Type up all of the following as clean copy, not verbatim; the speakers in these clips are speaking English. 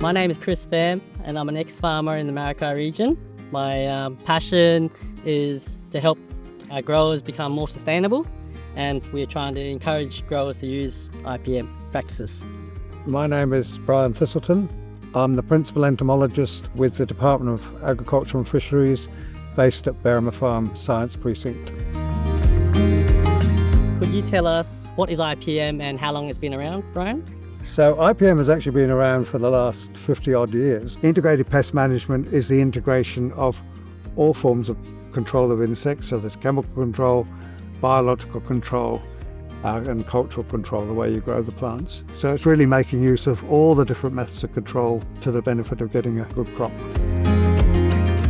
My name is Chris Pham and I'm an ex-farmer in the Maracay region. My passion is to help our growers become more sustainable, and we're trying to encourage growers to use IPM practices. My name is Brian Thistleton. I'm the Principal Entomologist with the Department of Agriculture and Fisheries based at Berrima Farm Science Precinct. Could you tell us what is IPM and how long it's been around, Brian? So IPM has actually been around for the last 50 odd years. Integrated pest management is the integration of all forms of control of insects. So there's chemical control, biological control, and cultural control, the way you grow the plants. So it's really making use of all the different methods of control to the benefit of getting a good crop.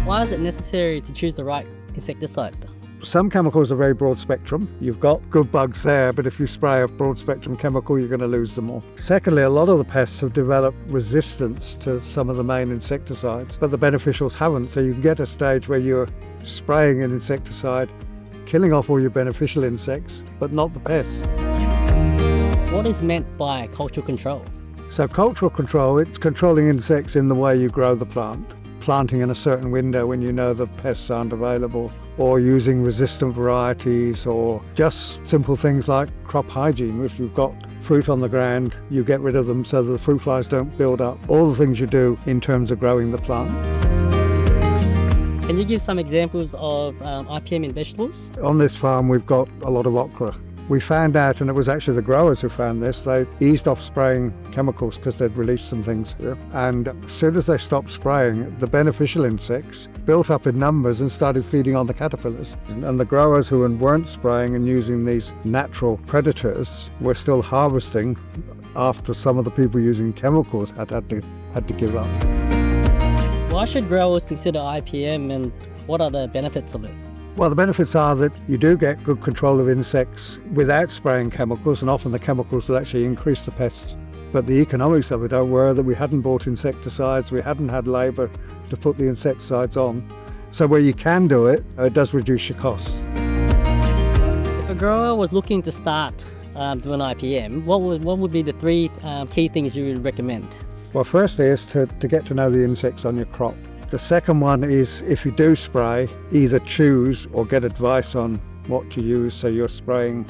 Why is it necessary to choose the right insecticide? Some chemicals are very broad spectrum. You've got good bugs there, but if you spray a broad spectrum chemical, you're going to lose them all. Secondly, a lot of the pests have developed resistance to some of the main insecticides, but the beneficials haven't. So you can get a stage where you're spraying an insecticide, killing off all your beneficial insects, but not the pests. What is meant by cultural control? So cultural control, it's controlling insects in the way you grow the plant. Planting in a certain window when you know the pests aren't available, or using resistant varieties, or just simple things like crop hygiene. If you've got fruit on the ground, you get rid of them so that the fruit flies don't build up. All the things you do in terms of growing the plant. Can you give some examples of IPM in vegetables? On this farm we've got a lot of okra. We found out, and it was actually the growers who found this, they eased off spraying chemicals because they'd released some things here. And as soon as they stopped spraying, the beneficial insects built up in numbers and started feeding on the caterpillars. And the growers who weren't spraying and using these natural predators were still harvesting after some of the people using chemicals had to give up. Why should growers consider IPM, and what are the benefits of it? Well, the benefits are that you do get good control of insects without spraying chemicals, and often the chemicals will actually increase the pests. But the economics of it were that we hadn't bought insecticides, we hadn't had labour to put the insecticides on. So where you can do it, it does reduce your costs. If a grower was looking to start doing IPM, what would be the three key things you would recommend? Well, firstly is to get to know the insects on your crop. The second one is, if you do spray, either choose or get advice on what to use, so you're spraying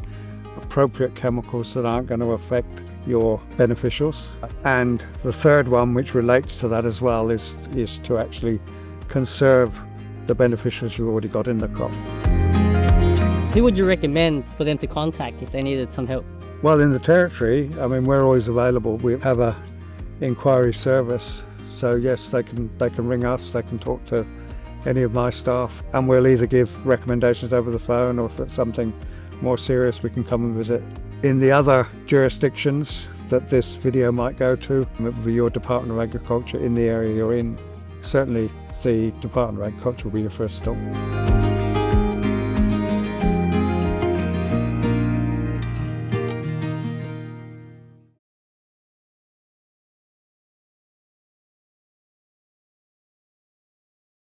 appropriate chemicals that aren't going to affect your beneficials. And the third one, which relates to that as well, is to actually conserve the beneficials you've already got in the crop. Who would you recommend for them to contact if they needed some help? Well, in the territory, I mean, we're always available. We have a inquiry service. So yes, they can ring us, they can talk to any of my staff, and we'll either give recommendations over the phone, or if it's something more serious, we can come and visit. In the other jurisdictions that this video might go to, it would be your Department of Agriculture in the area you're in. Certainly the Department of Agriculture will be your first stop.